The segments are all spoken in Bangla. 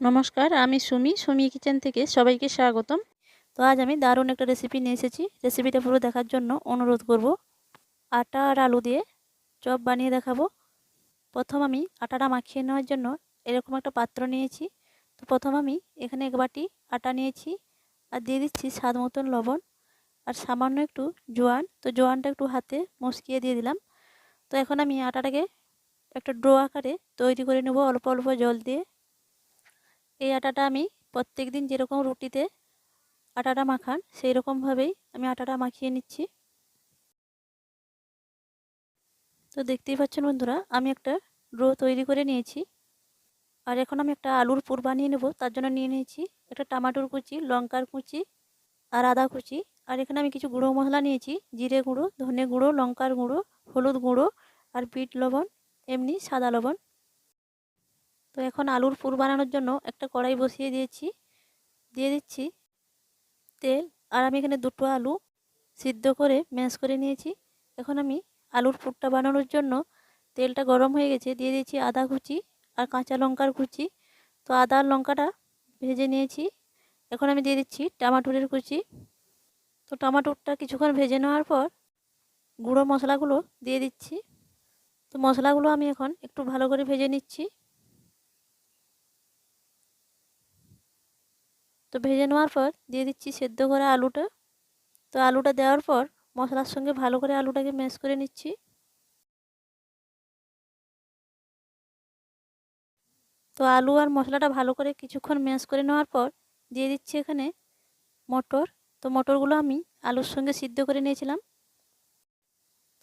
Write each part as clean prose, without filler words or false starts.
নমস্কার, আমি সুমি কিচেন থেকে সবাইকে স্বাগতম। তো আজ আমি দারুণ একটা রেসিপি নিয়ে এসেছি। রেসিপিটা পুরো দেখার জন্য অনুরোধ করব। আটা আর আলু দিয়ে চপ বানিয়ে দেখাবো। প্রথম আমি আটাটা মাখিয়ে নেওয়ার জন্য এরকম একটা পাত্র নিয়েছি। তো প্রথম আমি এখানে 1 বাটি আটা নিয়েছি আর দিয়ে দিচ্ছি স্বাদ মতন লবণ আর সামান্য একটু জোয়ান। তো জোয়ানটা একটু হাতে মস্কিয়ে দিয়ে দিলাম। তো এখন আমি আটাটাকে একটা ডো আকারে তৈরি করে নেব অল্প অল্প জল দিয়ে। এই আটাটা আমি প্রত্যেকদিন যেরকম রুটিতে আটাটা মাখান সেই রকমভাবেই আমি আটাটা মাখিয়ে নিচ্ছি। তো দেখতেই পাচ্ছেন বন্ধুরা, আমি একটা ডো তৈরি করে নিয়েছি। আর এখন আমি একটা আলুর পুর বানিয়ে নেব। তার জন্য নিয়ে নিয়েছি একটা টমেটোর কুচি, লঙ্কার কুচি আর আদা কুচি। আর এখানে আমি কিছু গুঁড়ো মশলা নিয়েছি, জিরে গুঁড়ো, ধনে গুঁড়ো, লঙ্কার গুঁড়ো, হলুদ গুঁড়ো আর বিট লবণ, এমনি সাদা লবণ। তো এখন আলুর পুর বানানোর জন্য একটা কড়াই বসিয়ে দিয়েছি। দিয়ে দিচ্ছি তেল। আর আমি এখানে 2টো আলু সিদ্ধ করে ম্যাশ করে নিয়েছি। এখন আমি আলুর পুরটা বানানোর জন্য তেলটা গরম হয়ে গেছে, দিয়ে দিয়েছি আদা কুচি আর কাঁচা লঙ্কার কুচি। তো আদা আর লঙ্কাটা ভেজে নিয়েছি। এখন আমি দিয়ে দিচ্ছি টমেটোর কুচি। তো টমেটোটা কিছুক্ষণ ভেজে নেওয়ার পর গুঁড়ো মশলাগুলো দিয়ে দিচ্ছি। তো মশলাগুলো আমি এখন একটু ভালো করে ভেজে নিচ্ছি। তো ভেজে নেওয়ার পর দিয়ে দিচ্ছি সেদ্ধ করা আলুটা। তো আলুটা দেওয়ার পর মশলার সঙ্গে ভালো করে আলুটাকে ম্যাশ করে নিচ্ছি। তো আলু আর মশলাটা ভালো করে কিছুক্ষণ ম্যাশ করে নেওয়ার পর দিয়ে দিচ্ছি এখানে মটর। তো মটরগুলো আমি আলুর সঙ্গে সিদ্ধ করে নিয়েছিলাম।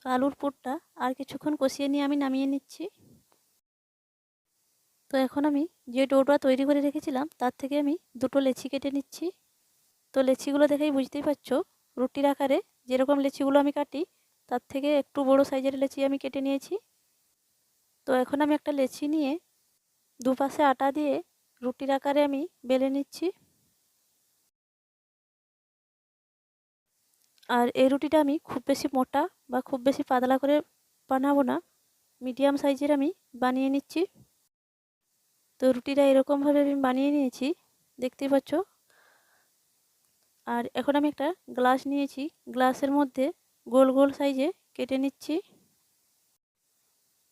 তো আলুর পুরটা আর কিছুক্ষণ কষিয়ে নিয়ে আমি নামিয়ে নিচ্ছি। তো এখন আমি যে ডোটা তৈরি করে রেখেছিলাম তার থেকে আমি 2টো লেচি কেটে নিচ্ছি। তো লেচিগুলো দেখেই বুঝতেই পারছো রুটির আকারে যেরকম লেচিগুলো আমি কাটি তার থেকে একটু বড় সাইজের লেচি আমি কেটে নিয়েছি। তো এখন আমি একটা লেচি নিয়ে দুপাশে আটা দিয়ে রুটির আকারে আমি বেলে নিচ্ছি। আর এই রুটিটা আমি খুব বেশি মোটা বা খুব বেশি পাতলা করে বানাবো না, মিডিয়াম সাইজের আমি বানিয়ে নিচ্ছি। তো রুটিটা এরকমভাবে আমি বানিয়ে নিয়েছি, দেখতেই পাচ্ছ। আর এখন আমি একটা গ্লাস নিয়েছি, গ্লাসের মধ্যে গোল গোল সাইজে কেটে নিচ্ছি।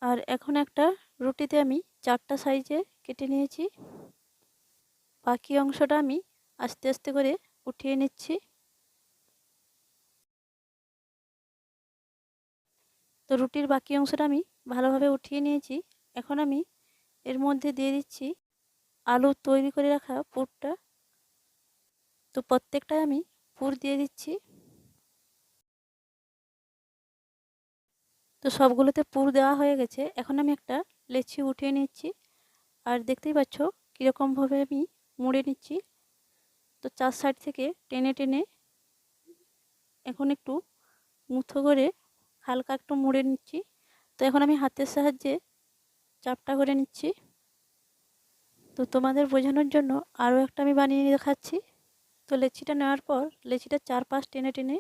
আর এখন একটা রুটিতে আমি 4টা সাইজে কেটে নিয়েছি। বাকি অংশটা আমি আস্তে আস্তে করে উঠিয়ে নিচ্ছি। তো রুটির বাকি অংশটা আমি ভালোভাবে উঠিয়ে নিয়েছি। এখন আমি এর মধ্যে দিয়ে দিচ্ছি আলু তৈরি করে রাখা পুরটা। তো প্রত্যেকটায় আমি পুর দিয়ে দিচ্ছি। তো সবগুলোতে পুর দেওয়া হয়ে গেছে। এখন আমি একটা লেচি উঠিয়ে নিচ্ছি। আর দেখতেই পাচ্ছ কীরকমভাবে আমি মুড়ে নিচ্ছি। তো 4 সাইড থেকে টেনে টেনে এখন একটু মুঠো করে হালকা একটু মুড়ে নিচ্ছি। তো এখন আমি হাতের সাহায্যে চাপটা করে নিচ্ছি। তো তোমাদের বোঝানোর জন্য আরও একটা আমি বানিয়ে দেখাচ্ছি। তো লেচিটা নেওয়ার পর লেচিটার 4 পাশ টেনে টেনে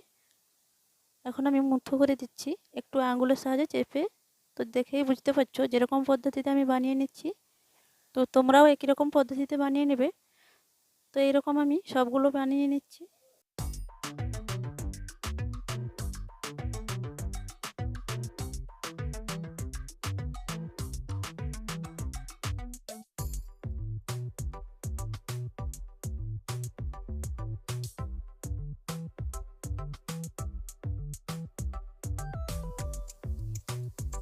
এখন আমি মুঠো করে দিচ্ছি একটু আঙুলের সাহায্যে চেপে। তো দেখেই বুঝতে পারছো যেরকম পদ্ধতিতে আমি বানিয়ে নিচ্ছি। তো তোমরাও একই রকম পদ্ধতিতে বানিয়ে নেবে। তো এইরকম আমি সবগুলো বানিয়ে নিচ্ছি।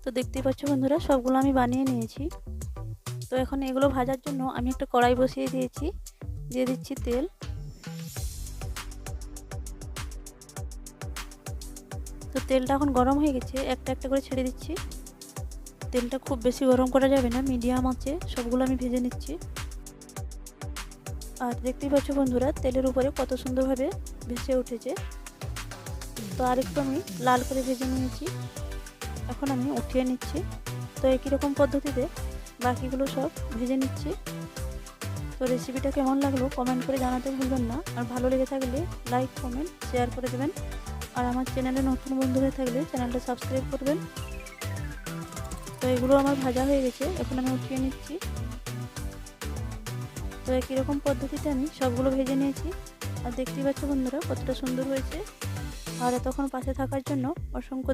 তো দেখতেই পাচ্ছ বন্ধুরা সবগুলো আমি বানিয়ে নিয়েছি। তো এখন এগুলো ভাজার জন্য আমি একটা কড়াই বসিয়ে দিয়েছি, দিয়ে দিচ্ছি তেল। তো তেলটা এখন গরম হয়ে গেছে, একটা একটা করে ছেড়ে দিচ্ছি। তেলটা খুব বেশি গরম করা যাবে না, মিডিয়াম আছে সবগুলো আমি ভেজে নিচ্ছি। আর দেখতেই পাচ্ছ বন্ধুরা তেলের উপরে কত সুন্দরভাবে ভেসে উঠেছে। তো আর একটু আমি লাল করে ভেজে নিয়েছি, এখন আমি উঠিয়ে নিচ্ছি। তো একই রকম পদ্ধতিতে বাকিগুলো সব ভেজে নিচ্ছি। তো রেসিপিটা কেমন লাগলো কমেন্ট করে জানাতে ভুলবেন না। আর ভালো লেগে থাকলে লাইক কমেন্ট শেয়ার করে দেবেন। আর আমার চ্যানেলে নতুন বন্ধু হয়ে থাকলে চ্যানেলটা সাবস্ক্রাইব করবেন। তো এগুলো আমার ভাজা হয়ে গেছে, এখন আমি উঠিয়ে নিচ্ছি। তো একই রকম পদ্ধতিতে আমি সবগুলো ভেজে নিয়েছি। আর দেখতেই পাচ্ছ বন্ধুরা কতটা সুন্দর হয়েছে। আর এতক্ষণ পাশে থাকার জন্য অসংখ্য